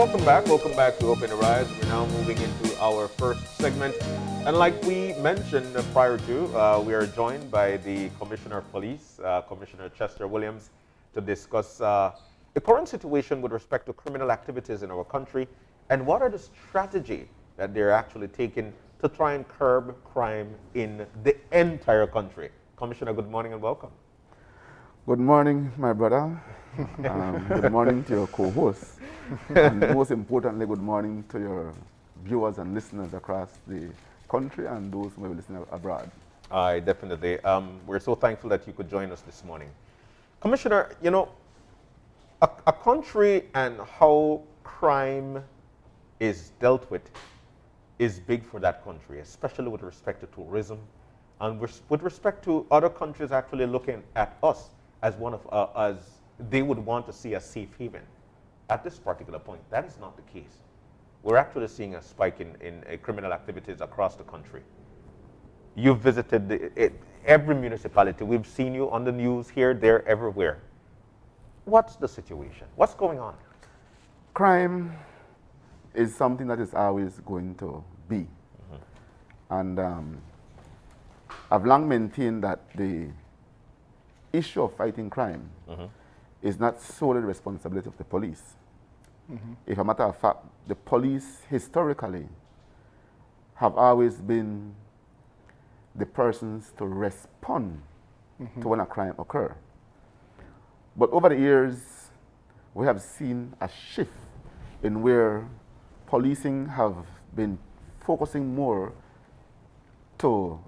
Welcome back to Open Your Eyes. We're now moving into our first segment. And like we mentioned prior to, we are joined by the Commissioner of Police, Commissioner Chester Williams, to discuss the current situation with respect to criminal activities in our country and what are the strategy that they're actually taking to try and curb crime in the entire country. Commissioner, good morning and welcome. Good morning, my brother. Good morning to your co-host. And most importantly, good morning to your viewers and listeners across the country and those who may be listening abroad. Definitely. We're so thankful that you could join us this morning. Commissioner, you know, a country and how crime is dealt with is big for that country, especially with respect to tourism and with respect to other countries actually looking at us as one of as they would want to see a safe haven. At this particular point, that is not the case. We're actually seeing a spike in criminal activities across the country. You've visited every municipality. We've seen you on the news here, there, everywhere. What's the situation? What's going on? Crime is something that is always going to be. And I've long maintained that the issue of fighting crime is not solely the responsibility of the police. If a matter of fact, the police historically have always been the persons to respond to when a crime occurs. But over the years, we have seen a shift in where policing have been focusing more to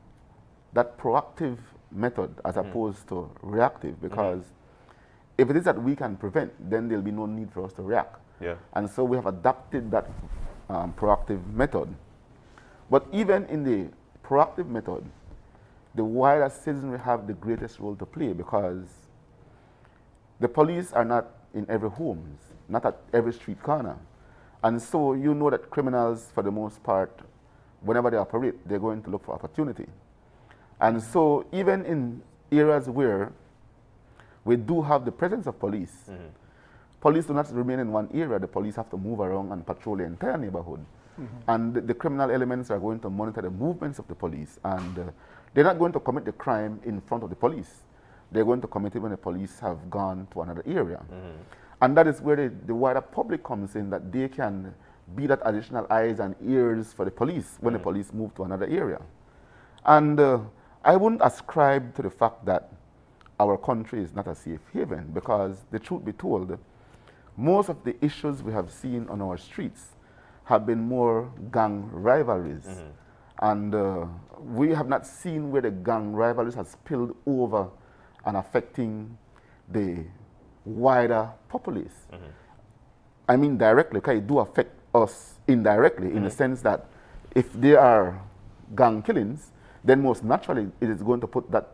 that proactive method as opposed to reactive, because if it is that we can prevent, then there'll be no need for us to react. Yeah. And so we have adopted that proactive method. But even in the proactive method, the wider citizenry have the greatest role to play, because the police are not in every home, not at every street corner. And so you know that criminals, for the most part, whenever they operate, they're going to look for opportunity. And so even in areas where we do have the presence of police, police do not remain in one area. The police have to move around and patrol the entire neighborhood. And the criminal elements are going to monitor the movements of the police. And they're not going to commit the crime in front of the police. They're going to commit it when the police have gone to another area. And that is where the wider public comes in, that they can be that additional eyes and ears for the police when the police move to another area. And I wouldn't ascribe to the fact that our country is not a safe haven, because the truth be told, most of the issues we have seen on our streets have been more gang rivalries. And we have not seen where the gang rivalries has spilled over and affecting the wider populace. I mean directly, because it do affect us indirectly, in the sense that if there are gang killings, then most naturally it is going to put that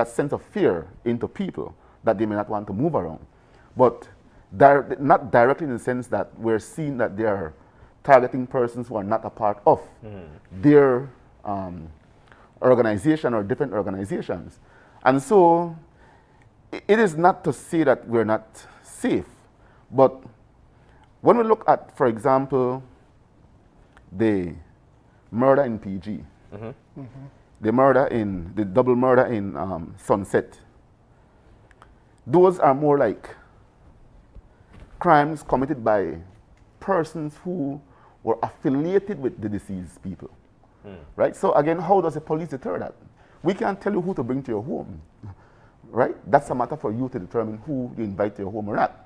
sense of fear into people that they may not want to move around. But not directly in the sense that we're seeing that they are targeting persons who are not a part of their organization or different organizations. And so it is not to say that we're not safe, but when we look at, for example, the murder in PG, the double murder in Sunset, those are more like crimes committed by persons who were affiliated with the deceased people. Right? So again, how does the police deter that? We can't tell you who to bring to your home. Right? That's a matter for you to determine who you invite to your home or not.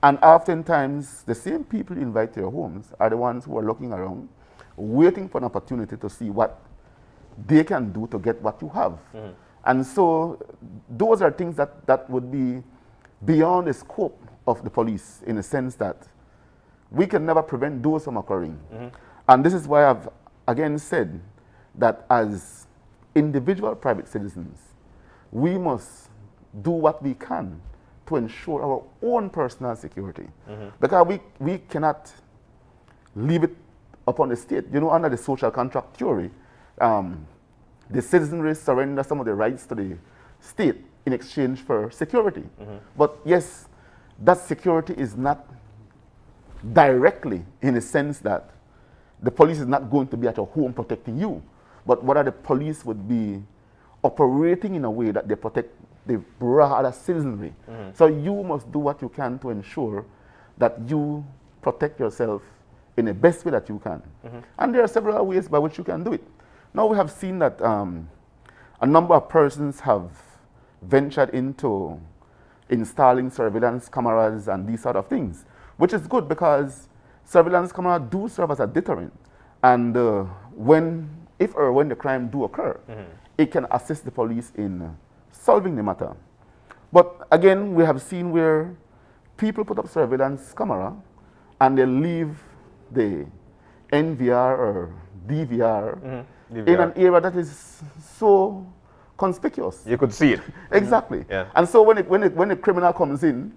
And oftentimes, the same people you invite to your homes are the ones who are looking around, waiting for an opportunity to see what they can do to get what you have. And so those are things that would be beyond the scope of the police, in the sense that we can never prevent those from occurring. And this is why I've again said that as individual private citizens, we must do what we can to ensure our own personal security. Because we cannot leave it upon the state. You know, under the social contract theory, the citizenry surrender some of the rights to the state in exchange for security. But yes, that security is not directly in the sense that the police is not going to be at your home protecting you, but whether the police would be operating in a way that they protect the broader citizenry. So you must do what you can to ensure that you protect yourself in the best way that you can. And there are several ways by which you can do it. Now we have seen that a number of persons have ventured into installing surveillance cameras and these sort of things, which is good because surveillance cameras do serve as a deterrent. And if or when the crime do occur, it can assist the police in solving the matter. But again, we have seen where people put up surveillance camera and they leave the NVR or DVR in an area that is so conspicuous. You could see it. Exactly. Yeah. And so when the criminal comes in,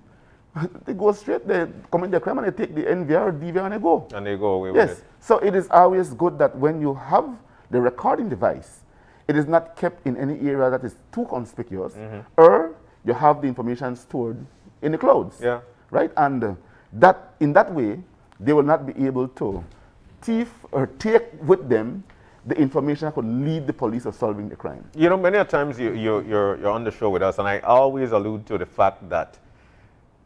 they go straight, they commit the crime and they take the NVR or DVR and they go. And they go away with it. Yes. So it is always good that when you have the recording device, it is not kept in any area that is too conspicuous, or you have the information stored in the clouds. Yeah. Right? And that in that way, they will not be able to thief or take with them the information that could lead the police to solving the crime. You know, many a times you're on the show with us, and I always allude to the fact that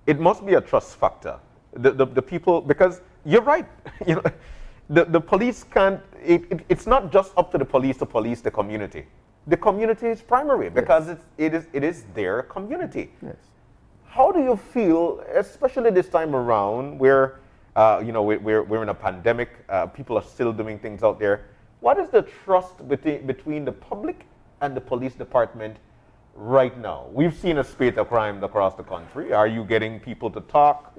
it must be a trust factor. The people, because you're right, you know, the police can't, it's not just up to the police to police the community. The community is primary because it is their community. Yes. How do you feel, especially this time around where, you know, we're in a pandemic, people are still doing things out there. What is the trust between the public and the police department right now? We've seen a spate of crime across the country. Are you getting people to talk?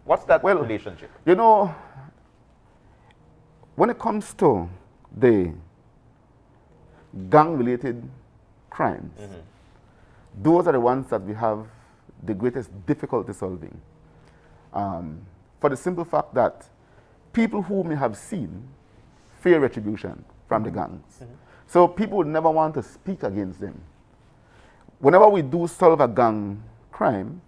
What's that relationship? You know, when it comes to the gang-related crimes, those are the ones that we have the greatest difficulty solving. For the simple fact that people who may have seen fear retribution from the gangs. So people would never want to speak against them. Whenever we do solve a gang crime,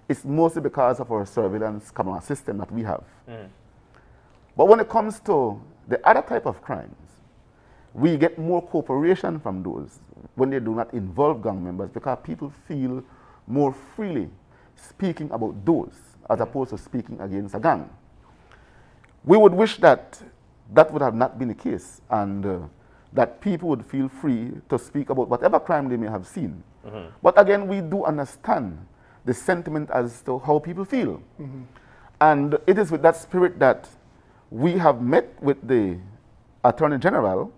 it's mostly because of our surveillance camera system that we have. But when it comes to the other type of crimes, we get more cooperation from those when they do not involve gang members because people feel more freely speaking about those as opposed to speaking against a gang. We would wish that that would have not been the case and that people would feel free to speak about whatever crime they may have seen. But again, we do understand the sentiment as to how people feel. And it is with that spirit that we have met with the Attorney General,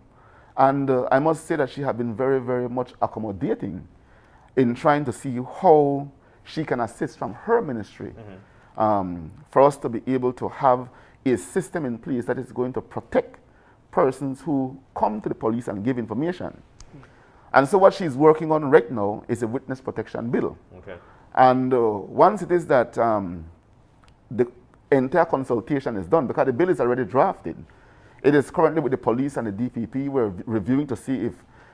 and I must say that she has been very, very much accommodating in trying to see how she can assist from her ministry for us to be able to have a system in place that is going to protect persons who come to the police and give information. And so what she's working on right now is a witness protection bill. And once it is that the entire consultation is done, because the bill is already drafted, it is currently with the police and the DPP. We're reviewing to see if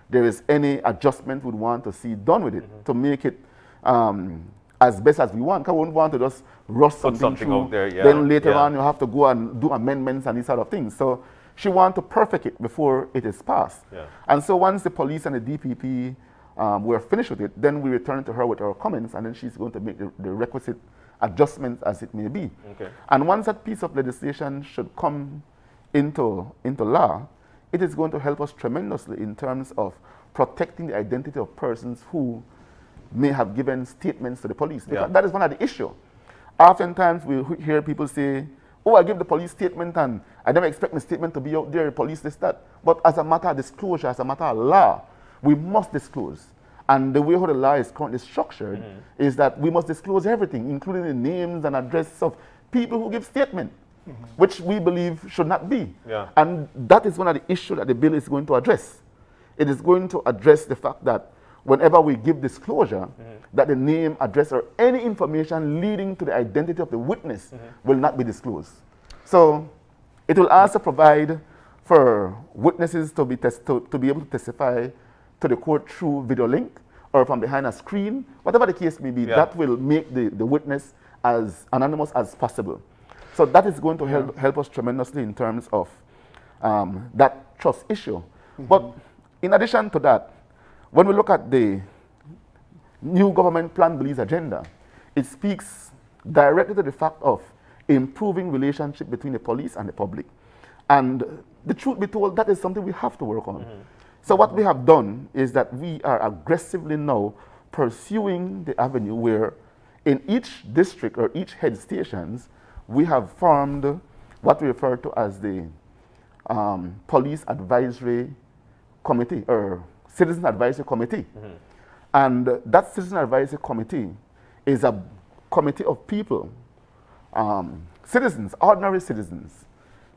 there is any adjustment we'd want to see done with it to make it as best as we want. Because we wouldn't want to just rush something through, out there, then later on you have to go and do amendments and these sort of things. So she wants to perfect it before it is passed. And so once the police and the DPP we're finished with it, then we return to her with our comments, and then she's going to make the requisite adjustments as it may be. And once that piece of legislation should come into law, it is going to help us tremendously in terms of protecting the identity of persons who may have given statements to the police. Because that is one of the issues. Oftentimes we hear people say, oh, I give the police statement and I never expect my statement to be out there, police this, that. But as a matter of disclosure, as a matter of law, we must disclose. And the way how the law is currently structured is that we must disclose everything, including the names and addresses of people who give statement, which we believe should not be. And that is one of the issues that the bill is going to address. It is going to address the fact that whenever we give disclosure, that the name, address, or any information leading to the identity of the witness will not be disclosed. So it will also provide for witnesses to be able to testify to the court through video link or from behind a screen, whatever the case may be. That will make the witness as anonymous as possible. So that is going to help us tremendously in terms of that trust issue. But in addition to that, when we look at the new government plan Belize agenda, it speaks directly to the fact of improving relationship between the police and the public. And the truth be told, that is something we have to work on. So what we have done is that we are aggressively now pursuing the avenue where in each district or each head stations, we have formed what we refer to as the Police Advisory Committee or Citizen Advisory Committee. And that Citizen Advisory Committee is a committee of people, citizens, ordinary citizens,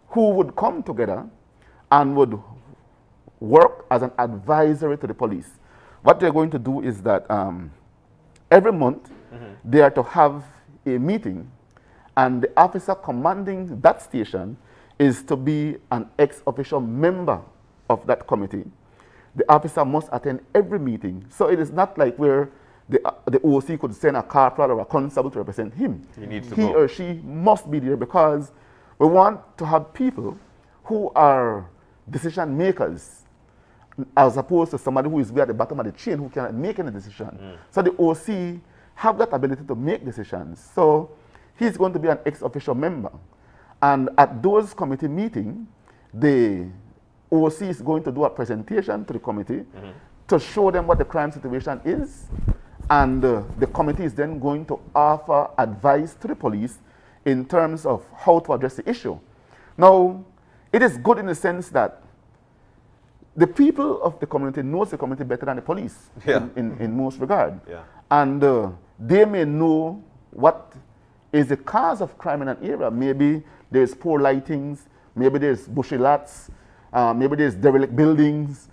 who would come together and would work as an advisory to the police. What they're going to do is that every month they are to have a meeting, and the officer commanding that station is to be an ex-official member of that committee. The officer must attend every meeting. So it is not like where the OC could send a corporal or a constable to represent him. He or she must be there because we want to have people who are decision makers as opposed to somebody who is way at the bottom of the chain who cannot make any decision. So the OC have that ability to make decisions. So he's going to be an ex-official member. And at those committee meetings, the OC is going to do a presentation to the committee to show them what the crime situation is. And the committee is then going to offer advice to the police in terms of how to address the issue. Now, it is good in the sense that the people of the community knows the community better than the police in most regard. And they may know what is the cause of crime in an area. Maybe there's poor lightings, maybe there's bushy lots, maybe there's derelict buildings,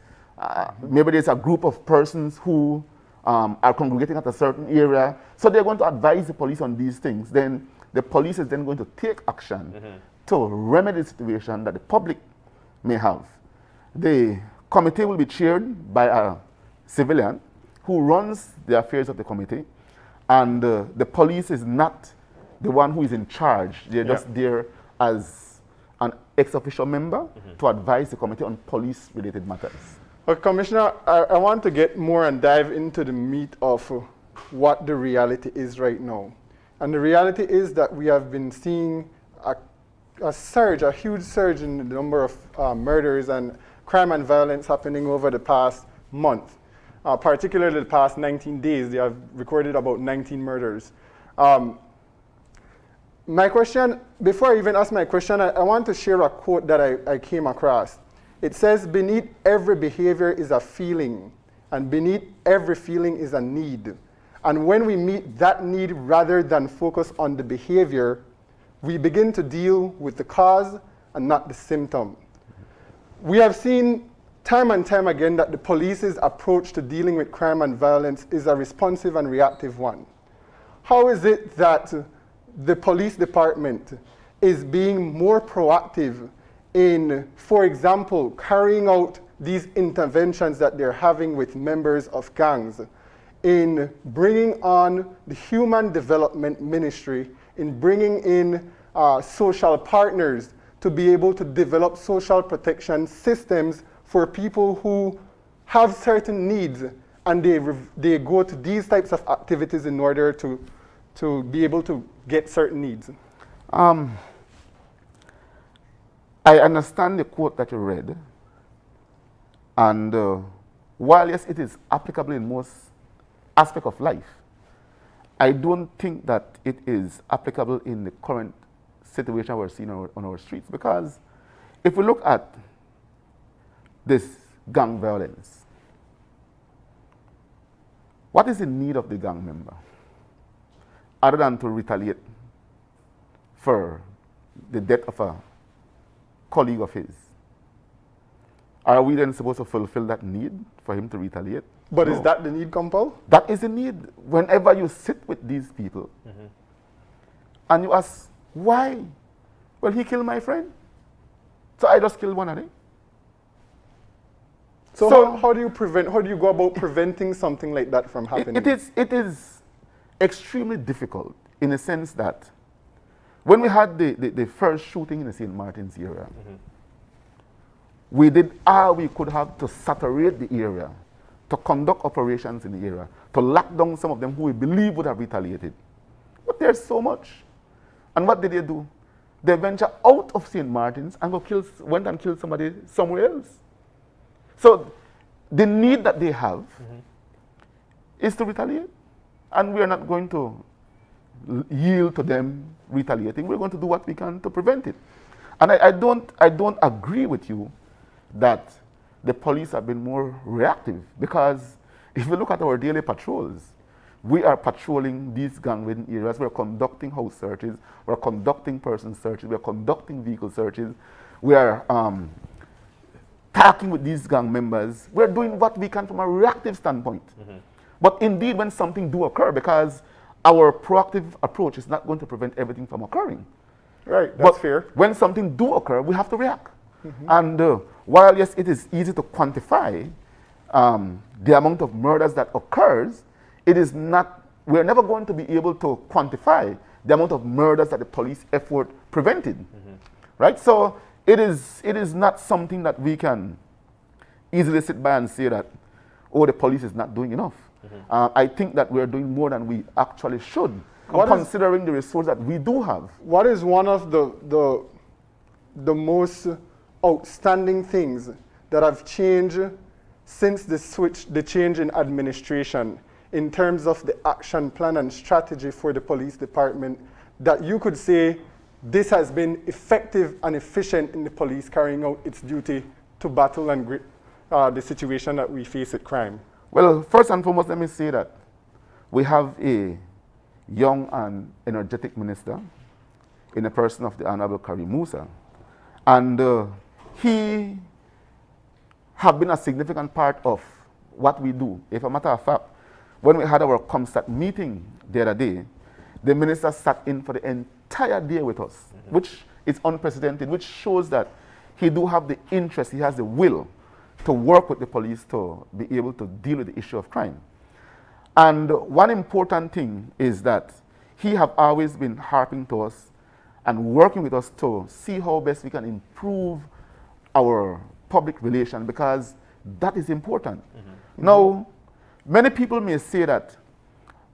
maybe there's a group of persons who are congregating at a certain area. So they're going to advise the police on these things. Then the police is then going to take action to remedy the situation that the public may have. The committee will be chaired by a civilian who runs the affairs of the committee, and the police is not the one who is in charge. They're just there as an ex-official member to advise the committee on police-related matters. Well, Commissioner, I want to get more and dive into the meat of what the reality is right now. And the reality is that we have been seeing a surge, a huge surge in the number of murders and crime and violence happening over the past month. Particularly the past 19 days, they have recorded about 19 murders. My question, before I even ask my question, I want to share a quote that I came across. It says, beneath every behavior is a feeling, and beneath every feeling is a need. And when we meet that need rather than focus on the behavior, we begin to deal with the cause and not the symptom. We have seen time and time again that the police's approach to dealing with crime and violence is a responsive and reactive one. How is it that the police department is being more proactive in, for example, carrying out these interventions that they're having with members of gangs, in bringing on the human development ministry, in bringing in social partners to be able to develop social protection systems for people who have certain needs, and they go to these types of activities in order to be able to get certain needs? I understand the quote that you read, and while yes, it is applicable in most aspects of life, I don't think that it is applicable in the current situation we're seeing on our streets, because if we look at this gang violence, what is the need of the gang member other than to retaliate for the death of a colleague of his? Are we then supposed to fulfill that need for him to retaliate? But No. is that the need, Compo? That is the need. Whenever you sit with these people and you ask, why? Well, he killed my friend, so I just killed one of them. So how do you go about preventing something like that from happening? It is extremely difficult in the sense that When we had the first shooting in the St. Martin's area, we did all we could have to saturate the area, to conduct operations in the area, to lock down some of them who we believe would have retaliated. But there's so much. And what did they do? They venture out of St. Martin's and went and killed somebody somewhere else. So the need that they have is to retaliate. And we are not going to yield to them retaliating. We're going to do what we can to prevent it. And I don't agree with you that the police have been more reactive, because if you look at our daily patrols, we are patrolling these gang-ridden areas. We're conducting house searches. We're conducting person searches. We're conducting vehicle searches. We are talking with these gang members. We're doing what we can from a reactive standpoint. But indeed, when something do occur, because our proactive approach is not going to prevent everything from occurring. Right, that's fair. When something do occur, we have to react. And while, yes, it is easy to quantify the amount of murders that occurs, it is not, we're never going to be able to quantify the amount of murders that the police effort prevented. Right? So it is not something that we can easily sit by and say that, oh, the police is not doing enough. I think that we're doing more than we actually should, considering the resources that we do have. What is one of the most outstanding things that have changed since the change in administration in terms of the action plan and strategy for the police department, that you could say this has been effective and efficient in the police carrying out its duty to battle and grip the situation that we face with crime? Well, first and foremost, let me say that we have a young and energetic minister in the person of the Honorable Karim Musa. And he have been a significant part of what we do. If a matter of fact, when we had our ComStat meeting the other day, the minister sat in for the entire day with us, which is unprecedented, which shows that he do have the interest, he has the will to work with the police to be able to deal with the issue of crime. And one important thing is that he have always been harping to us and working with us to see how best we can improve our public relation, because that is important. Now, many people may say that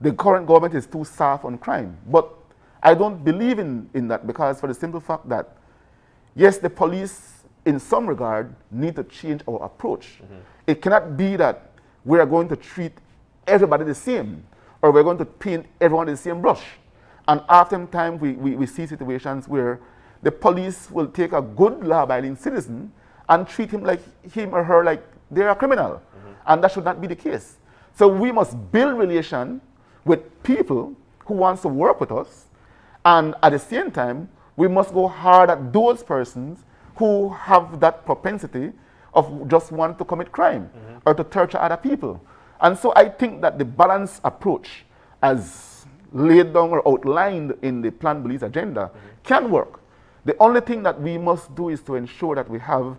the current government is too soft on crime, but I don't believe in that, because for the simple fact that, yes, the police in some regard need to change our approach. It cannot be that we are going to treat everybody the same, or we're going to paint everyone the same brush. And oftentimes we see situations where the police will take a good law-abiding citizen and treat him or her like they're a criminal. And that should not be the case. So we must build relation with people who wants to work with us, and at the same time, we must go hard at those persons who have that propensity of just want to commit crime or to torture other people. And so I think that the balanced approach, as laid down or outlined in the Plan Belize agenda, can work. The only thing that we must do is to ensure that we have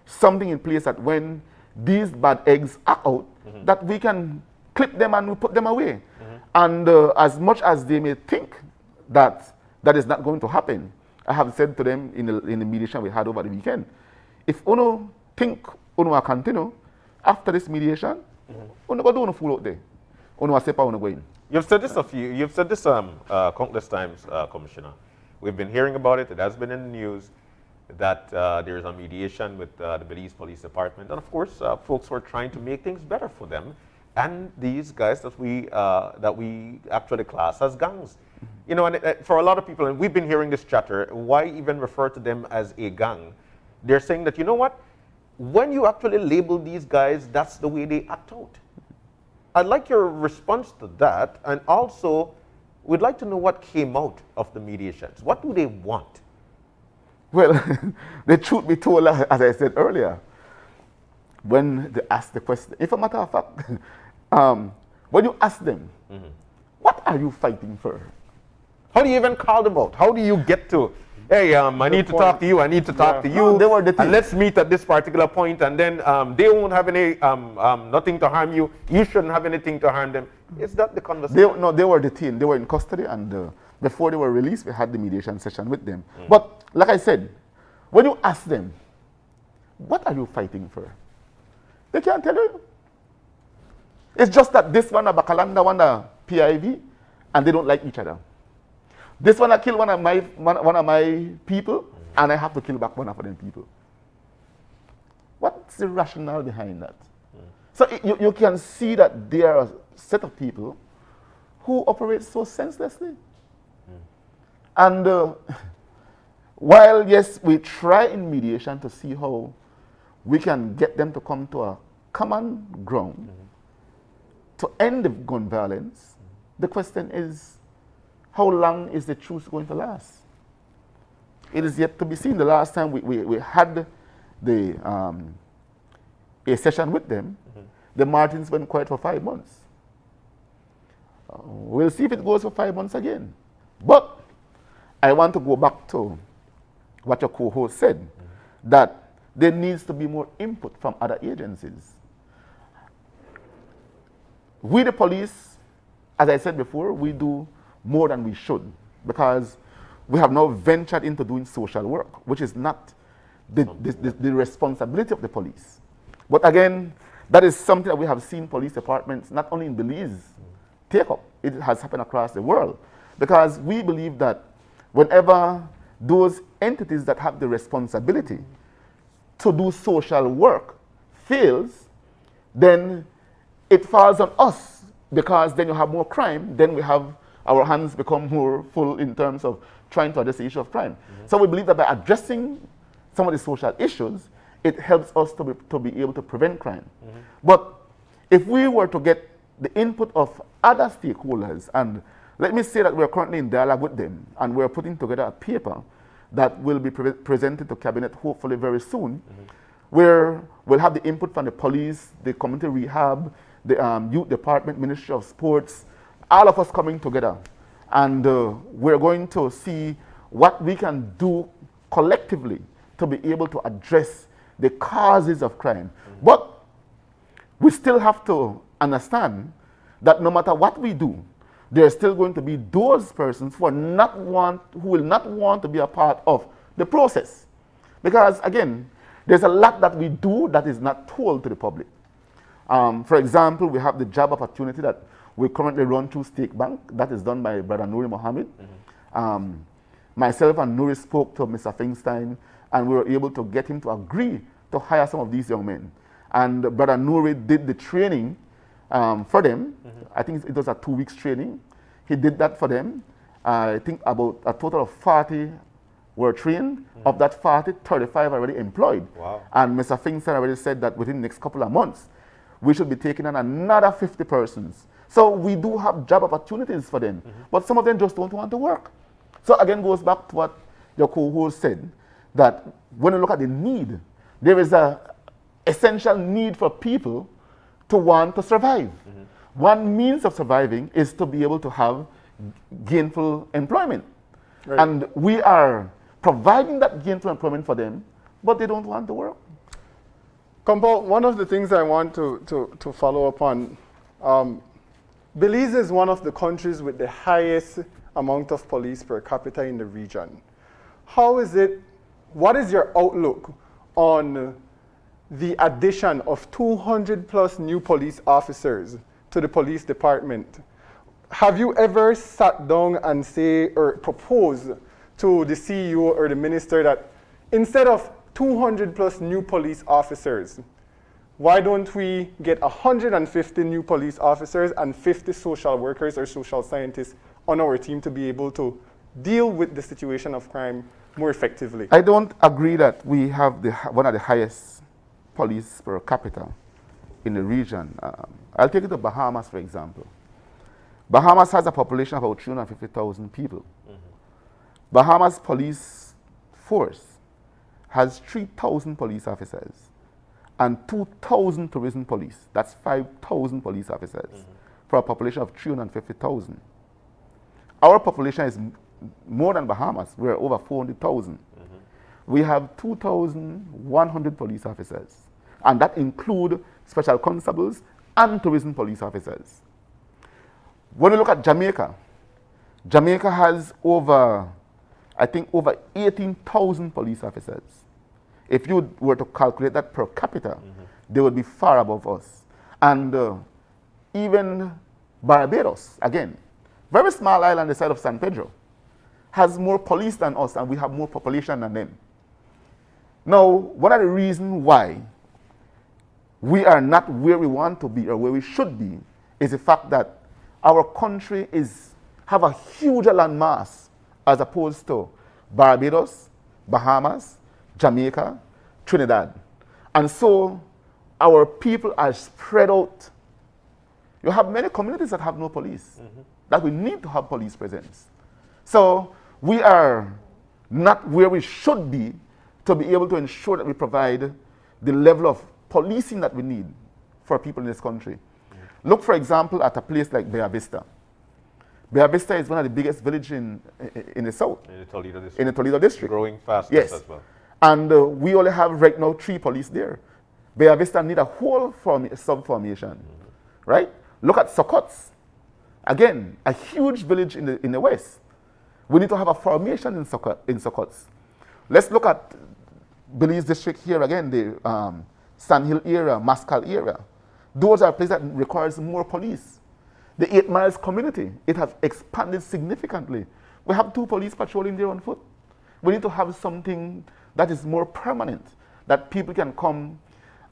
something in place that when these bad eggs are out, that we can clip them and we put them away. And as much as they may think that that is not going to happen, I have said to them in the mediation we had over the weekend, if uno think uno will continue after this mediation, uno go do uno fool out there. Uno will step out, uno go in. You've said this countless times, Commissioner. We've been hearing about it. It has been in the news that there is a mediation with the Belize Police Department, and of course, folks were trying to make things better for them and these guys that we actually class as gangs. You know, and for a lot of people, and we've been hearing this chatter, why even refer to them as a gang? They're saying that, you know what, when you actually label these guys, that's the way they act out. I'd like your response to that, and also, we'd like to know what came out of the mediations. What do they want? Well, the truth be told, as I said earlier, when they ask the question, if a matter of fact, when you ask them, what are you fighting for? How do you even call them out? How do you get to, hey, I need to talk to you, I need to talk to you, No, they were the and let's meet at this particular point, and then they won't have any, nothing to harm you, you shouldn't have anything to harm them. Is that the conversation? They were detained, they were in custody, and before they were released, we had the mediation session with them. But like I said, when you ask them, what are you fighting for? They can't tell you. It's just that this one a Bacalanda, one a PIV, and they don't like each other. This one I kill one of my people, and I have to kill back one of them people. What's the rationale behind that? So you can see that there are a set of people who operate so senselessly. And while, yes, we try in mediation to see how we can get them to come to a common ground to end the gun violence, the question is, how long is the truce going to last? It is yet to be seen. The last time we had a session with them, the margins went quiet for 5 months. We'll see if it goes for 5 months again. But I want to go back to what your co-host said, that there needs to be more input from other agencies. We, the police, as I said before, we do more than we should, because we have now ventured into doing social work, which is not the responsibility of the police. But again, that is something that we have seen police departments, not only in Belize, take up. It has happened across the world, because we believe that whenever those entities that have the responsibility to do social work fails, then it falls on us, because then you have more crime, then we have our hands become more full in terms of trying to address the issue of crime. So we believe that by addressing some of the social issues, it helps us to be able to prevent crime. But if we were to get the input of other stakeholders, and let me say that we're currently in dialogue with them, and we're putting together a paper that will be presented to Cabinet hopefully very soon, where we'll have the input from the police, the community rehab, the youth department, Ministry of Sports, all of us coming together. And we're going to see what we can do collectively to be able to address the causes of crime. But we still have to understand that no matter what we do, there's still going to be those persons who will not want to be a part of the process. Because again, there's a lot that we do that is not told to the public. For example, we have the job opportunity that we currently run through Stake Bank. That is done by Brother Nuri Mohammed. Myself and Nuri spoke to Mr. Feinstein, and we were able to get him to agree to hire some of these young men. And Brother Nuri did the training for them. I think it was a 2 weeks training. He did that for them. I think about a total of 40 were trained. Of that 40, 35 already employed. Wow. And Mr. Feinstein already said that within the next couple of months, we should be taking on another 50 persons. So we do have job opportunities for them, but some of them just don't want to work. So again, goes back to what your co-host said, that when you look at the need, there is an essential need for people to want to survive. One means of surviving is to be able to have gainful employment. Right. And we are providing that gainful employment for them, but they don't want to work. Kampo, one of the things I want to follow up on, Belize is one of the countries with the highest amount of police per capita in the region. What is your outlook on the addition of 200 plus new police officers to the police department? Have you ever sat down and say or propose to the CEO or the minister that instead of 200 plus new police officers, why don't we get 150 new police officers and 50 social workers or social scientists on our team to be able to deal with the situation of crime more effectively? I don't agree that we have one of the highest police per capita in the region. I'll take you to Bahamas, for example. Bahamas has a population of about 350,000 people. Bahamas police force has 3,000 police officers and 2,000 tourism police. That's 5,000 police officers for a population of 350,000. Our population is more than Bahamas. We're over 400,000. We have 2,100 police officers, and that include special constables and tourism police officers. When we look at Jamaica, Jamaica has over, I think, over 18,000 police officers. If you were to calculate that per capita, they would be far above us. And even Barbados, again, very small island the side of San Pedro, has more police than us, and we have more population than them. Now, one of the reasons why we are not where we want to be or where we should be is the fact that our country have a huge land mass as opposed to Barbados, Bahamas, Jamaica, Trinidad. And so our people are spread out. You have many communities that have no police, that we need to have police presence. So we are not where we should be to be able to ensure that we provide the level of policing that we need for people in this country. Look, for example, at a place like Bea Vista. Bea Vista is one of the biggest villages in the south. In the Toledo district. In the Toledo district. Growing fast yes. as well. And we only have right now 3 police there. Bea Vista need a whole sub-formation, right? Look at Sokots. Again, a huge village in the west. We need to have a formation in Sokots. Let's look at Belize district here again, the Sandhill area, Mascal area. Those are places that requires more police. The 8 Miles community, it has expanded significantly. We have 2 police patrolling there on foot. We need to have something that is more permanent, that people can come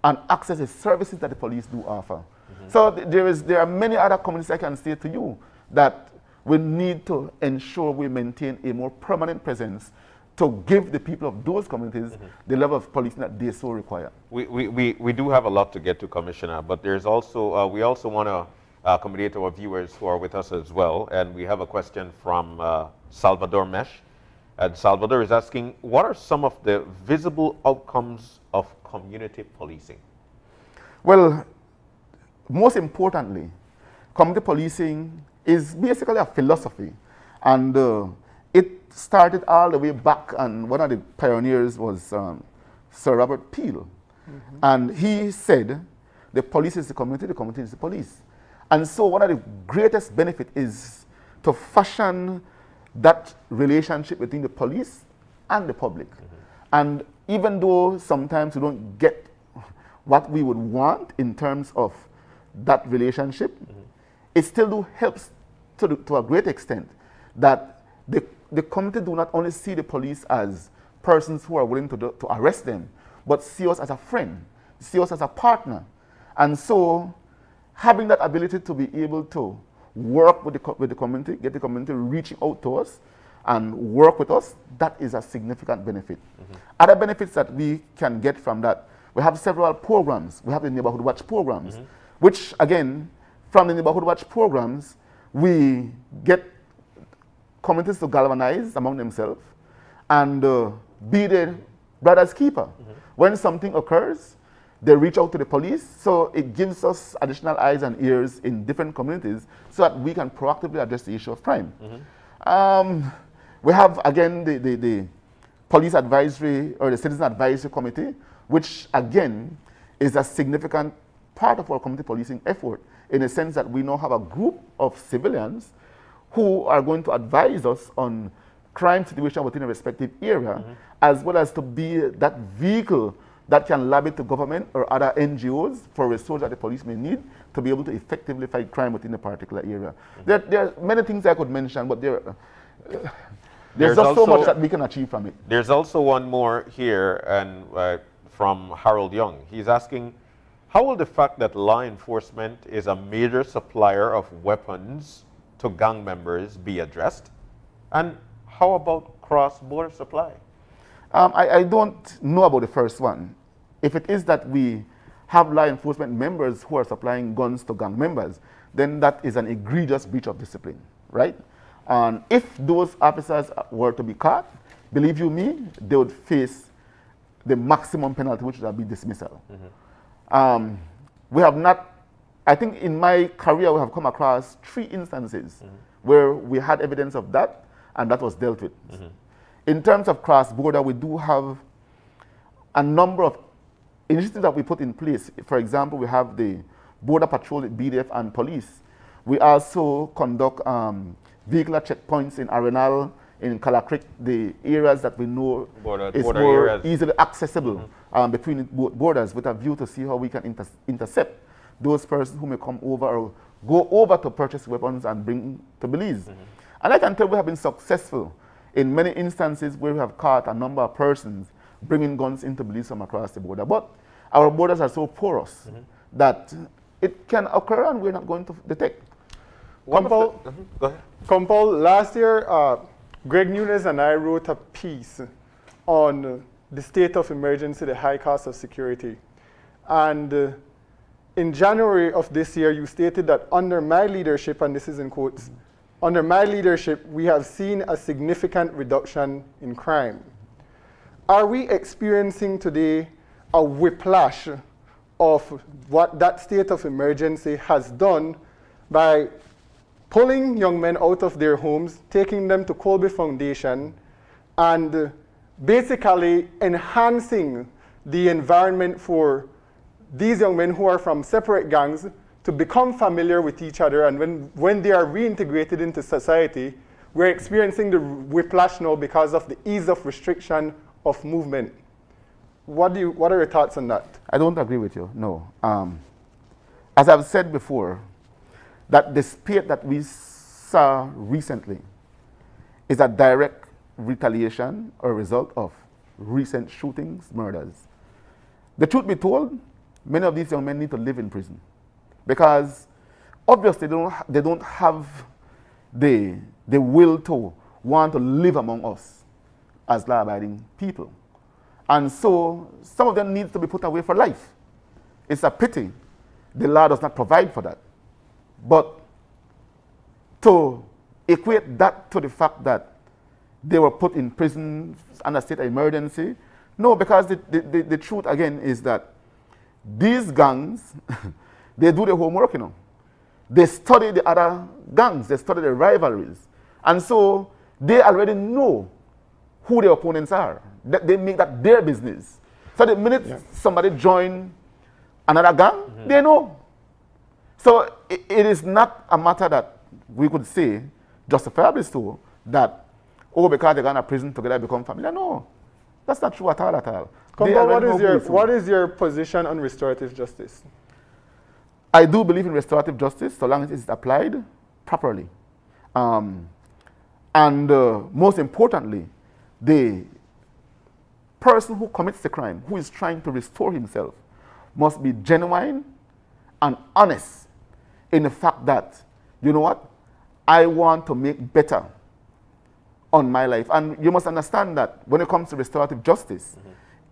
and access the services that the police do offer. So there are many other communities I can say to you that we need to ensure we maintain a more permanent presence to give the people of those communities the level of policing that they so require. We do have a lot to get to, Commissioner, but there's also, we also want to accommodate our viewers who are with us as well. And we have a question from Salvador Mesh. And Salvador is asking, what are some of the visible outcomes of community policing? Well, most importantly, community policing is basically a philosophy. And it started all the way back, and one of the pioneers was Sir Robert Peel. And he said, the police is the community is the police. And so one of the greatest benefits is to fashion that relationship between the police and the public. And even though sometimes we don't get what we would want in terms of that relationship, it still helps to a great extent that the community do not only see the police as persons who are willing to arrest them, but see us as a friend, see us as a partner. And so having that ability to be able to work with the community, get the community reaching out to us and work with us, that is a significant benefit. Other benefits that we can get from that, we have several programs. We have the Neighborhood Watch programs, which again, from the Neighborhood Watch programs, we get communities to galvanize among themselves and be the brother's keeper. When something occurs, they reach out to the police, so it gives us additional eyes and ears in different communities so that we can proactively address the issue of crime. We have, again, the Police Advisory or the Citizen Advisory Committee, which, again, is a significant part of our community policing effort in the sense that we now have a group of civilians who are going to advise us on crime situation within a respective area, as well as to be that vehicle that can lobby to government or other NGOs for resources that the police may need to be able to effectively fight crime within a particular area. There are many things I could mention, but there's just also so much that we can achieve from it. There's also one more here, and from Harold Young. He's asking, how will the fact that law enforcement is a major supplier of weapons to gang members be addressed? And how about cross-border supply? I don't know about the first one. If it is that we have law enforcement members who are supplying guns to gang members, then that is an egregious breach of discipline, right? And if those officers were to be caught, believe you me, they would face the maximum penalty, which would be dismissal. We have not, I think in my career, we have come across 3 instances where we had evidence of that, and that was dealt with. In terms of cross-border, we do have a number of initiatives that we put in place. For example, we have the Border Patrol, BDF, and police. We also conduct vehicular checkpoints in Arenal, in Calacrit, the areas that we know is border more areas. easily accessible between both borders, with a view to see how we can intercept those persons who may come over or go over to purchase weapons and bring to Belize. And I can tell we have been successful in many instances where we have caught a number of persons bringing guns into Belize from across the border. But our borders are so porous that it can occur and we're not going to detect. Go ahead. Compal, last year, Greg Nunes and I wrote a piece on the state of emergency, the high cost of security. And in January of this year, you stated that under my leadership, and this is in quotes, under my leadership, we have seen a significant reduction in crime. Are we experiencing today a whiplash of what that state of emergency has done by pulling young men out of their homes, taking them to Colby Foundation, and basically enhancing the environment for these young men who are from separate gangs to become familiar with each other, and when they are reintegrated into society, we're experiencing the whiplash now because of the ease of restriction of movement. What are your thoughts on that? I don't agree with you, no. As I've said before, that the spate that we saw recently is a direct retaliation or result of recent shootings, murders. The truth be told, many of these young men need to live in prison because obviously they don't have the will to want to live among us as law-abiding people. And so some of them need to be put away for life. It's a pity the law does not provide for that. But to equate that to the fact that they were put in prison under state of emergency, no, because the truth again is that these gangs, they do their homework, you know. They study the other gangs, they study the rivalries. And so they already know who their opponents are. They make that their business. So the minute somebody join another gang, they know. So it is not a matter that we could say, justifiably so, that, oh, because they got to prison together, become family. No, that's not true at all, at all. What is your position on restorative justice? I do believe in restorative justice, so long as it's applied properly. Most importantly, the person who commits the crime, who is trying to restore himself, must be genuine and honest in the fact that, you know what, I want to make better on my life. And you must understand that when it comes to restorative justice,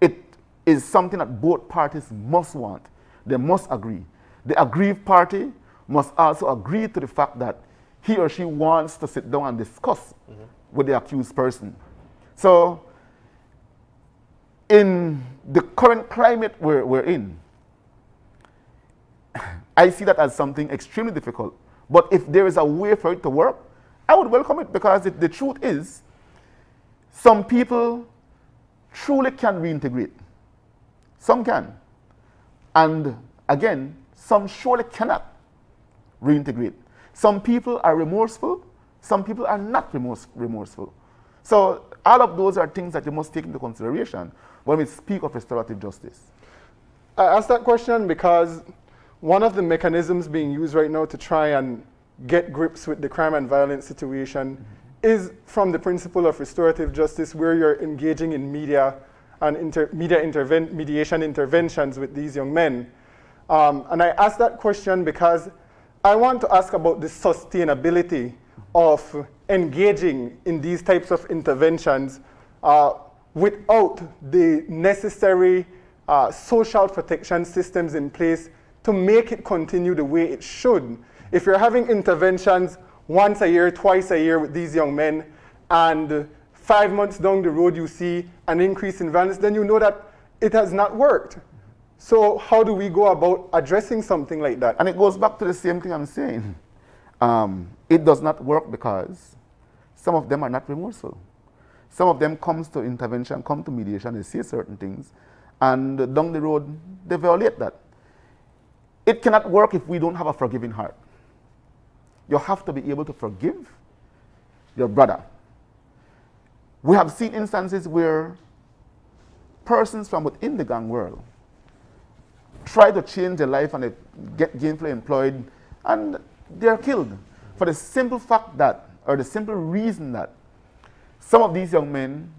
it is something that both parties must want. They must agree. The aggrieved party must also agree to the fact that he or she wants to sit down and discuss with the accused person. So, in the current climate we're in, I see that as something extremely difficult. But if there is a way for it to work, I would welcome it, because the truth is, some people truly can reintegrate. Some can. And again, some surely cannot reintegrate. Some people are remorseful, some people are not remorseful. So all of those are things that you must take into consideration when we speak of restorative justice. I asked that question because one of the mechanisms being used right now to try and get grips with the crime and violence situation is from the principle of restorative justice, where you're engaging in media and mediation interventions with these young men. And I asked that question because I want to ask about the sustainability of engaging in these types of interventions without the necessary social protection systems in place to make it continue the way it should. If you're having interventions once a year, twice a year with these young men, and 5 months down the road you see an increase in violence, then you know that it has not worked. So how do we go about addressing something like that? And it goes back to the same thing I'm saying. It does not work because some of them are not remorseful. Some of them come to intervention, come to mediation, they say certain things, and down the road, they violate that. It cannot work if we don't have a forgiving heart. You have to be able to forgive your brother. We have seen instances where persons from within the gang world try to change their life and they get gainfully employed and they're killed for the simple fact that, or the simple reason that some of these young men,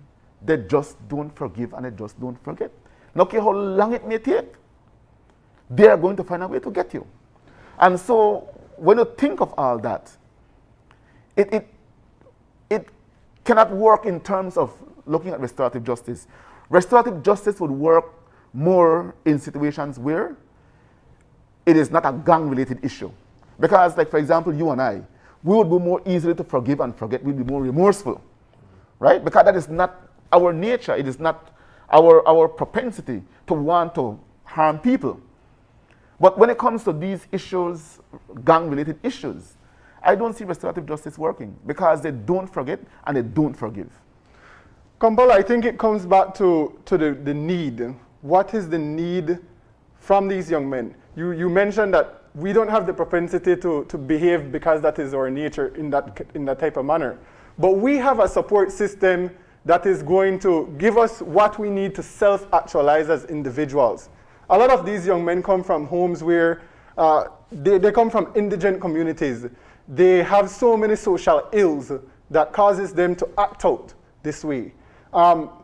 they just don't forgive and they just don't forget. No care how long it may take, they are going to find a way to get you. And so when you think of all that, it cannot work in terms of looking at restorative justice. Restorative justice would work more in situations where it is not a gang-related issue. Because, like, for example, you and I, we would be more easily to forgive and forget. We'd be more remorseful, right? Because that is not our nature. It is not our propensity to want to harm people. But when it comes to these issues, gang-related issues, I don't see restorative justice working because they don't forget and they don't forgive. Kampala, I think it comes back to the need. What is the need from these young men? You mentioned that we don't have the propensity to behave because that is our nature in that type of manner. But we have a support system that is going to give us what we need to self-actualize as individuals. A lot of these young men come from homes where they come from indigent communities. They have so many social ills that causes them to act out this way. How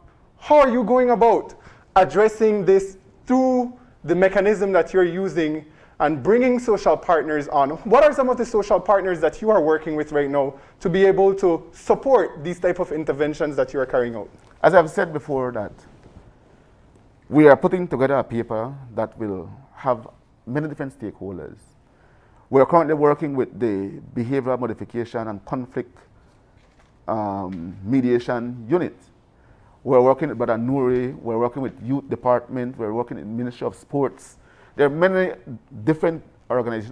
are you going about addressing this through the mechanism that you're using and bringing social partners on? What are some of the social partners that you are working with right now to be able to support these type of interventions that you are carrying out? As I've said before, that we are putting together a paper that will have many different stakeholders. We're currently working with the Behavioral Modification and Conflict Mediation Unit. We're working with Brother Nouri, we're working with Youth Department, we're working with Ministry of Sports. There are many different organizations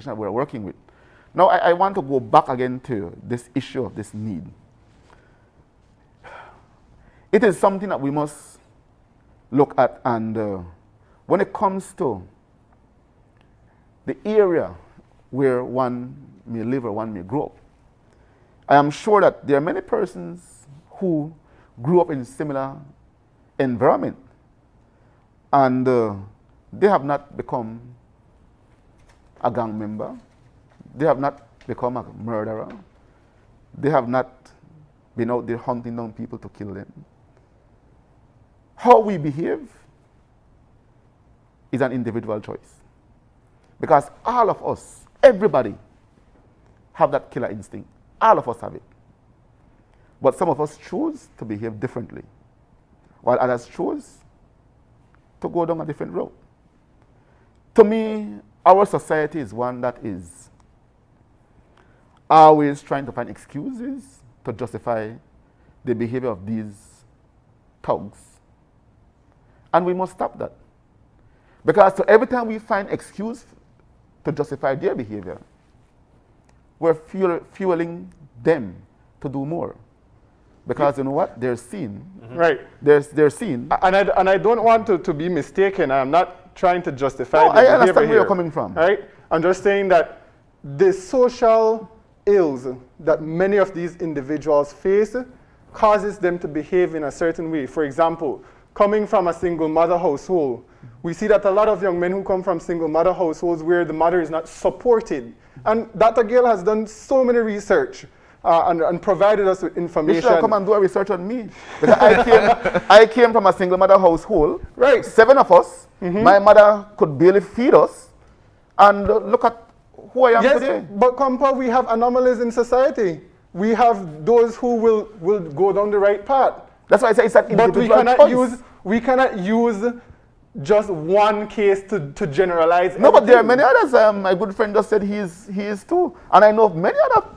that we're working with. Now, I want to go back again to this issue of this need. It is something that we must look at, and when it comes to the area where one may live or one may grow up, I am sure that there are many persons who grew up in similar environment and they have not become a gang member, they have not become a murderer, they have not been out there hunting down people to kill them. How we behave is an individual choice. Because all of us, everybody, have that killer instinct. All of us have it. But some of us choose to behave differently, while others choose to go down a different road. To me, our society is one that is always trying to find excuses to justify the behavior of these thugs. And we must stop that. Because so every time we find excuse to justify their behavior, we're fueling them to do more. Because you know what? They're seen. Mm-hmm. Right. They're seen. And I don't want to be mistaken. I'm not trying to justify no, the behavior I understand where here, you're coming from. Right? I'm just saying that the social ills that many of these individuals face causes them to behave in a certain way. For example, coming from a single mother household, we see that a lot of young men who come from single mother households where the mother is not supported. And Dr. Gale has done so many research and provided us with information. You should come and do a research on me. Because I came from a single mother household. Right. 7 of us. Mm-hmm. My mother could barely feed us. And look at who I am today. But Compa, we have anomalies in society. We have those who will go down the right path. That's why I say it's an individual choice. We cannot use just one case to generalize. No, but there are many others. My good friend just said he is too. And I know of many other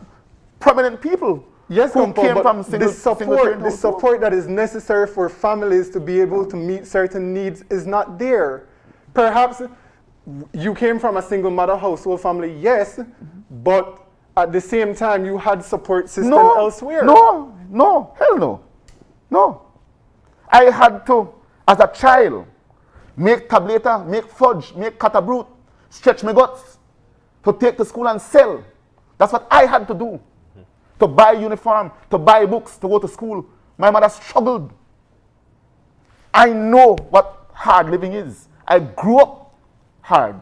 prominent people who came from single the support that is necessary for families to be able to meet certain needs is not there. Perhaps you came from a single mother household family, yes, but at the same time you had support system elsewhere. No, hell no. No. I had to, as a child, make tableta, make fudge, make catabrute, stretch my guts to take to school and sell. That's what I had to do. to buy uniform, to buy books, to go to school. My mother struggled. I know what hard living is. I grew up hard.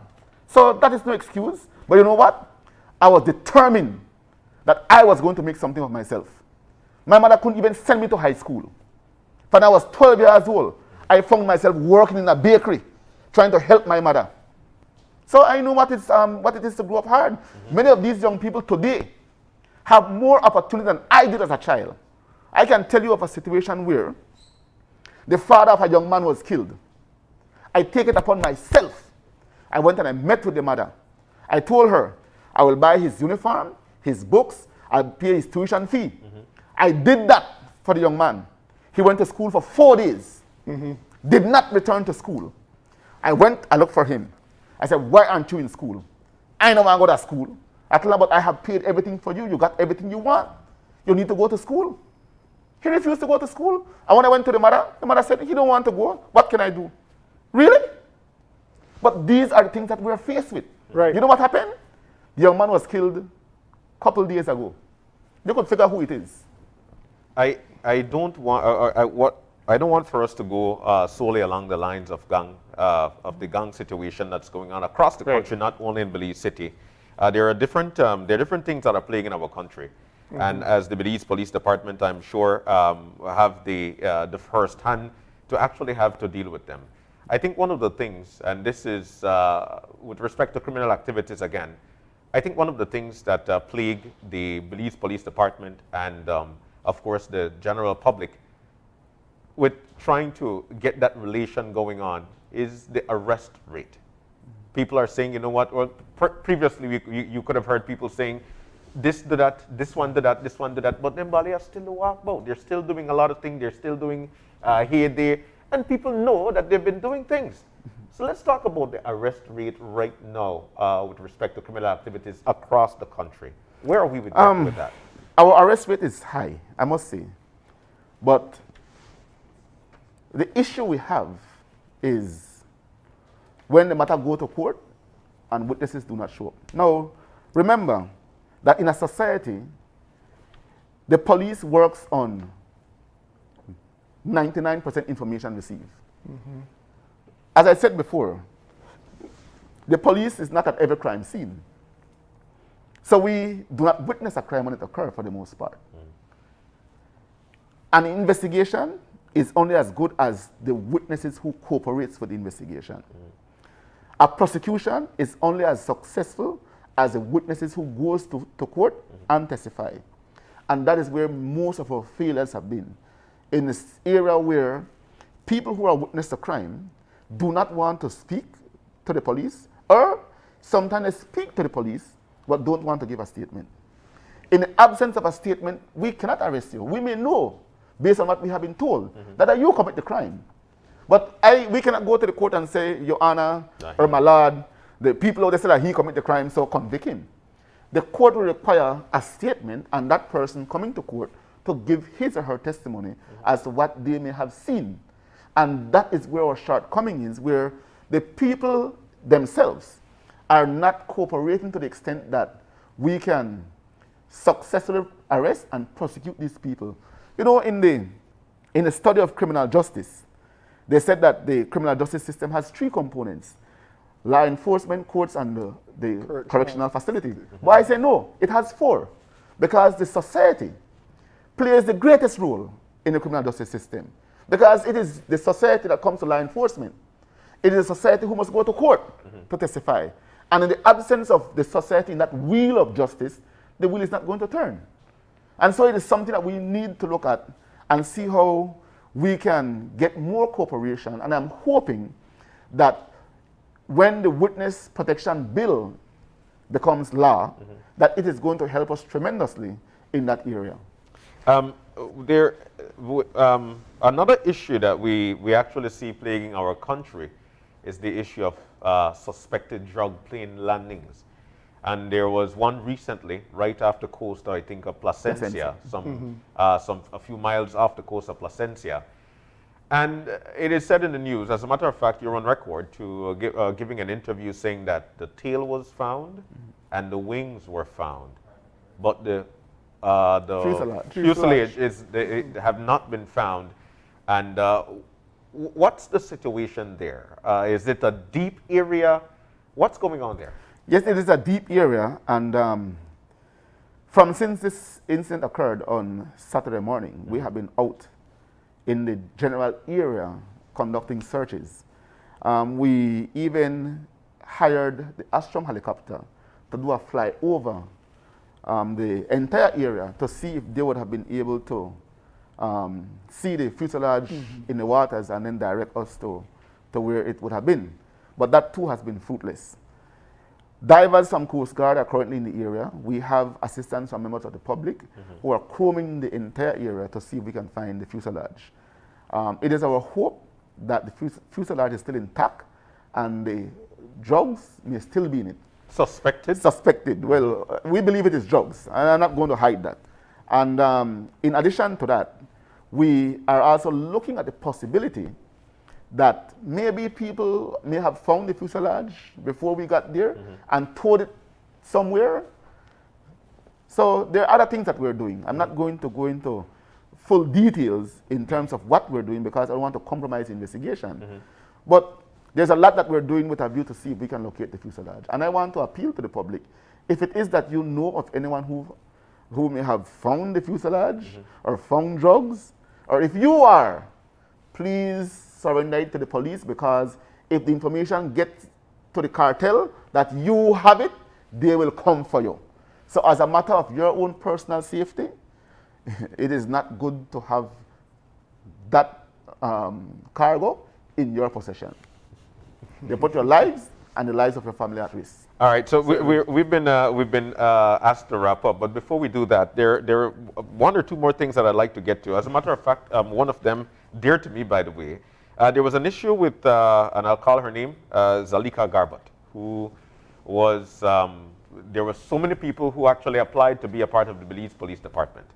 So that is no excuse. But you know what? I was determined that I was going to make something of myself. My mother couldn't even send me to high school. When I was 12 years old, I found myself working in a bakery, trying to help my mother. So I know what it is to grow up hard. Many of these young people today have more opportunity than I did as a child. I can tell you of a situation where the father of a young man was killed. I take it upon myself. I went and I met with the mother. I told her, I will buy his uniform, his books, I'll pay his tuition fee. I did that for the young man. He went to school for 4 days. Did not return to school. I looked for him. I said, why aren't you in school? I don't want to go to school. I told him, but I have paid everything for you. You got everything you want. You need to go to school. He refused to go to school. And when I went to the mother said, he don't want to go. What can I do? Really? But these are the things that we're faced with. Right. You know what happened? The young man was killed a couple days ago. You could figure who it is. I don't want for us to go solely along the lines of the gang situation that's going on across the country, not only in Belize City. There are different things that are plaguing our country, and as the Belize Police Department, I'm sure have the first hand to actually have to deal with them. I think one of the things, and this is with respect to criminal activities again, I think one of the things that plague the Belize Police Department and of course the general public with trying to get that relation going on is the arrest rate. People are saying, you know what, well, previously you could have heard people saying, this did that, this one did that, this one did that, but then Bali are still a walkabout. They're still doing a lot of things, they're still doing here, there, and people know that they've been doing things. So let's talk about the arrest rate right now with respect to criminal activities across the country. Where are we with that? Our arrest rate is high, I must say. But the issue we have is when the matter go to court and witnesses do not show up. Now, remember that in a society, the police works on 99% information received. As I said before, the police is not at every crime scene. So we do not witness a crime when it occurs for the most part. An investigation is only as good as the witnesses who cooperates with the investigation. A prosecution is only as successful as the witnesses who goes to court and testify. And that is where most of our failures have been. In this area where people who are witness to crime do not want to speak to the police, or sometimes they speak to the police but don't want to give a statement. In the absence of a statement, we cannot arrest you. We may know, based on what we have been told, that you commit the crime. But we cannot go to the court and say, Your Honor, or my lord, the people out there say that he committed the crime, so convict him. The court will require a statement and that person coming to court to give his or her testimony as to what they may have seen. And that is where our shortcoming is, where the people themselves are not cooperating to the extent that we can successfully arrest and prosecute these people. You know, in the study of criminal justice, they said that the criminal justice system has 3 components: law enforcement, courts, and the correctional facility. But I say no, it has 4, because the society plays the greatest role in the criminal justice system, because it is the society that comes to law enforcement. It is a society who must go to court to testify. And in the absence of the society in that wheel of justice, the wheel is not going to turn. And so it is something that we need to look at and see how we can get more cooperation. And I'm hoping that when the Witness Protection Bill becomes law, that it is going to help us tremendously in that area. Another issue that we actually see plaguing our country is the issue of suspected drug plane landings. And there was one recently, right off the coast, I think, of Placencia, a few miles off the coast of Placencia. And it is said in the news, as a matter of fact, you're on record to giving an interview saying that the tail was found and the wings were found, but the the Fuselage. fuselage they have not been found. And what's the situation there? Is it a deep area? What's going on there? Yes, it is a deep area, and from since this incident occurred on Saturday morning, we have been out in the general area conducting searches. We even hired the Astrom helicopter to do a flyover the entire area to see if they would have been able to see the fuselage in the waters and then direct us to where it would have been. But that too has been fruitless. Divers from Coast Guard are currently in the area. We have assistance from members of the public who are combing the entire area to see if we can find the fuselage. It is our hope that the fuselage is still intact and the drugs may still be in it. Suspected? Suspected. Well, we believe it is drugs, and I'm not going to hide that. And in addition to that, we are also looking at the possibility that maybe people may have found the fuselage before we got there and towed it somewhere. So there are other things that we're doing. I'm not going to go into full details in terms of what we're doing because I don't want to compromise the investigation. But there's a lot that we're doing with a view to see if we can locate the fuselage. And I want to appeal to the public. If it is that you know of anyone who may have found the fuselage or found drugs, or if you are, please surrender it to the police, because if the information gets to the cartel that you have it, they will come for you. So as a matter of your own personal safety, it is not good to have that cargo in your possession. They put your lives and the lives of your family at risk. All right, so we've been asked to wrap up, but before we do that, there are one or two more things that I'd like to get to. As a matter of fact, one of them, dear to me, by the way, there was an issue with, and I'll call her name, Zalika Garbot, who was, there were so many people who actually applied to be a part of the Belize Police Department.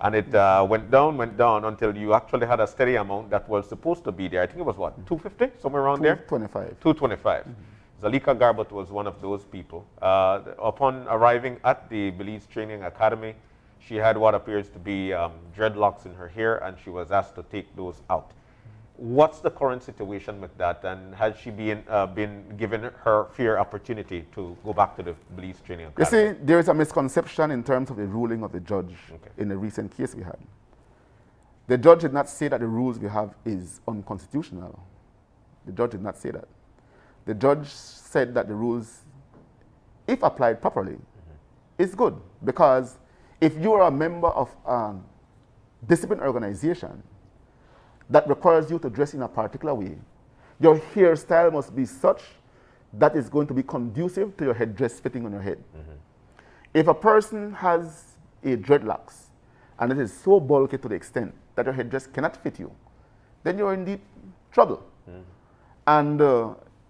And it went down until you actually had a steady amount that was supposed to be there. I think it was what, 250, somewhere around there? 225. 225. Zalika Garbot was one of those people. Upon arriving at the Belize Training Academy, she had what appears to be dreadlocks in her hair, and she was asked to take those out. What's the current situation with that, and has she been given her fair opportunity to go back to the Belize Training Academy? You see, there is a misconception in terms of the ruling of the judge in the recent case we had. The judge did not say that the rules we have is unconstitutional. The judge did not say that. The judge said that the rules, if applied properly, is good, because if you are a member of a discipline organization that requires you to dress in a particular way, your hairstyle must be such that is going to be conducive to your headdress fitting on your head. If a person has a dreadlocks and it is so bulky to the extent that your headdress cannot fit you, then you're in deep trouble. And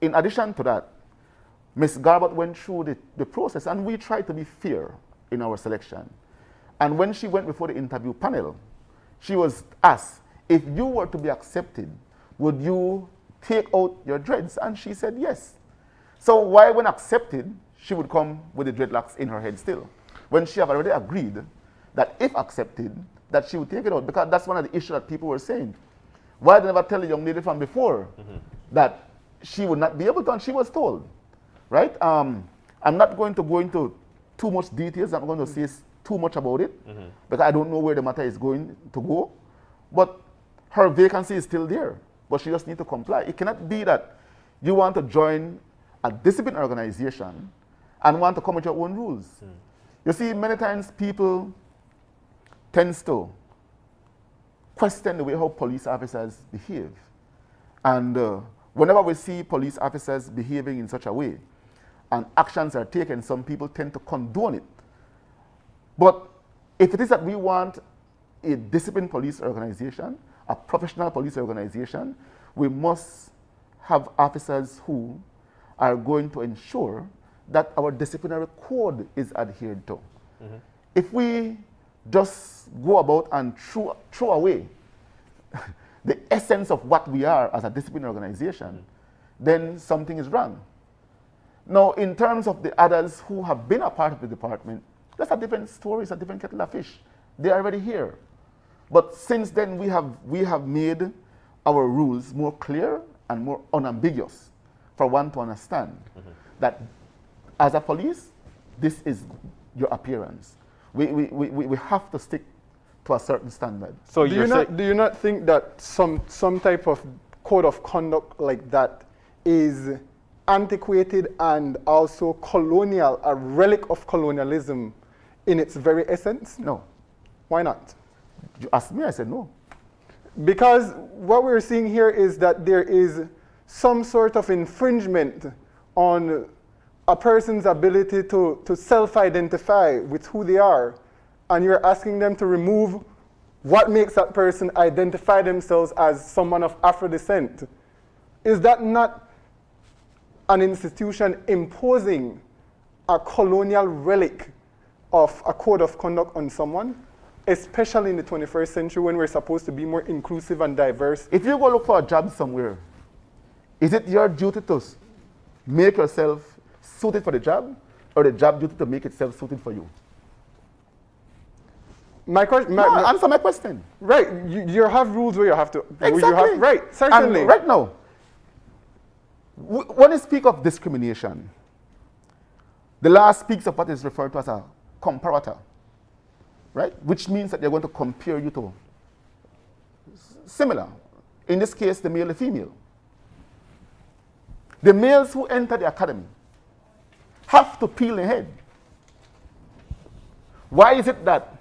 in addition to that, Ms. Garbot went through the process, and we tried to be fair in our selection. And when she went before the interview panel, she was asked, if you were to be accepted, would you take out your dreads? And she said yes. So why, when accepted, she would come with the dreadlocks in her head still, when she had already agreed that if accepted, that she would take it out? Because that's one of the issues that people were saying. Why did they never tell the young lady from before that she would not be able to? And she was told, right? I'm not going to go into too much details. I'm not going to say too much about it, because I don't know where the matter is going to go. But her vacancy is still there, but she just needs to comply. It cannot be that you want to join a discipline organization and want to come with your own rules. You see, many times people tend to question the way how police officers behave. And whenever we see police officers behaving in such a way and actions are taken, some people tend to condone it. But if it is that we want a disciplined police organization, a professional police organization, we must have officers who are going to ensure that our disciplinary code is adhered to. If we just go about and throw away the essence of what we are as a disciplinary organization, then something is wrong. Now, in terms of the others who have been a part of the department, That's a different story, it's a different kettle of fish. They're already here. But since then, we have made our rules more clear and more unambiguous for one to understand that as a police, this is your appearance. We have to stick to a certain standard. So do you not think that some type of code of conduct like that is antiquated and also colonial, a relic of colonialism in its very essence? No. Why not? You asked me, I said no. Because what we're seeing here is that there is some sort of infringement on a person's ability to self-identify with who they are. And you're asking them to remove what makes that person identify themselves as someone of Afro descent. Is that not an institution imposing a colonial relic of a code of conduct on someone, especially in the 21st century when we're supposed to be more inclusive and diverse? If you go look for a job somewhere, is it your duty to make yourself suited for the job, or the job duty to make itself suited for you? Answer my question. Right, you have rules where you have to. Exactly. Right, certainly. And right now, when you speak of discrimination, the law speaks of what is referred to as a comparator, right? Which means that they're going to compare you to similar. In this case, the male and female. The males who enter the academy have to peel their head. Why is it that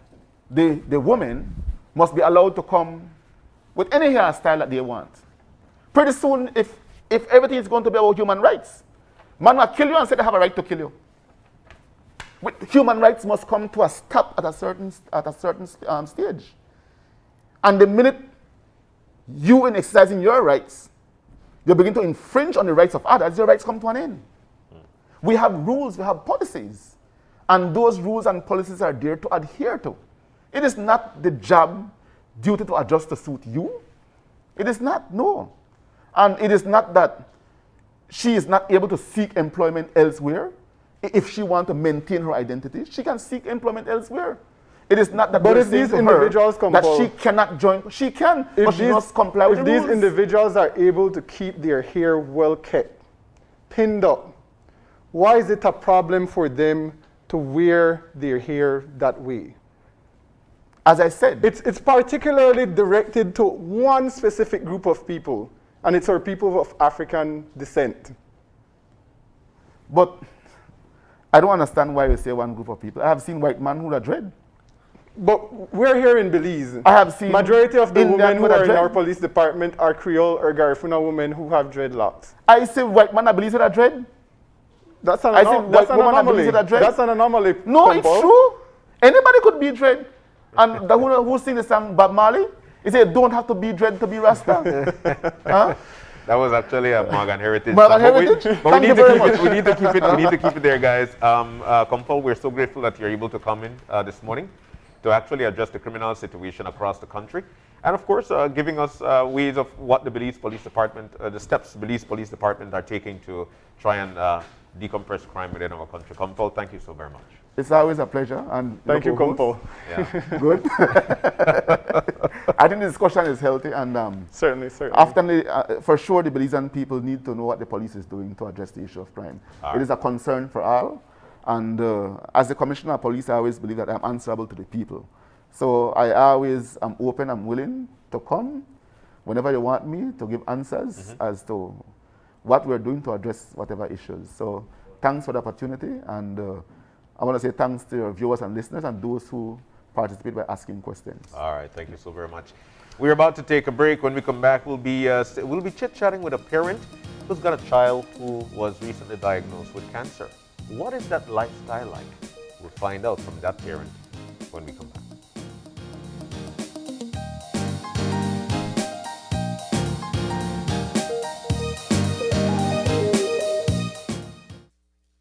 the woman must be allowed to come with any hairstyle that they want? Pretty soon, if everything is going to be about human rights, man will kill you and say they have a right to kill you. Human rights must come to a stop at a certain stage. And the minute you, in exercising your rights, you begin to infringe on the rights of others, your rights come to an end. We have rules, we have policies. And those rules and policies are there to adhere to. It is not the job duty to adjust to suit you. It is not, no. And it is not that she is not able to seek employment elsewhere. If she wants to maintain her identity, she can seek employment elsewhere. It is not that but if these individuals that she cannot join. She can, but she must comply with the rules. If these individuals are able to keep their hair well kept, pinned up, why is it a problem for them to wear their hair that way? As I said, it's particularly directed to one specific group of people, and it's our people of African descent. But I don't understand why you say one group of people. I have seen white men who are dread. But we're here in Belize. I have seen majority of the women who are in our police department are Creole or Garifuna women who have dreadlocks. I say white man, I believe that dread. That's an anomaly. That's an anomaly. No, it's true. Anybody could be dread. And the who sing the song Bob Marley, he said, don't have to be dread to be Rasta. Huh? That was actually a Morgan Heritage. Morgan Heritage? But we need to keep it. We need to keep it there, guys. Kompol, we're so grateful that you're able to come in this morning to actually address the criminal situation across the country, and of course, giving us ways of what the Belize Police Department, the steps the Belize Police Department are taking to try and decompress crime within our country. Kompol, thank you so very much. It's always a pleasure. And thank you, Kompol. Yeah. Good. I think the discussion is healthy, and certainly. After for sure, the Belizean people need to know what the police is doing to address the issue of crime. It is a concern for all, and as the Commissioner of Police, I always believe that I'm answerable to the people. So I always am open, I'm willing to come whenever you want me to give answers as to what we're doing to address whatever issues. So thanks for the opportunity, and I want to say thanks to your viewers and listeners and those who participate by asking questions. All right, thank you so very much. We're about to take a break. When we come back, we'll be chit-chatting with a parent who's got a child who was recently diagnosed with cancer. What is that lifestyle like? We'll find out from that parent when we come back.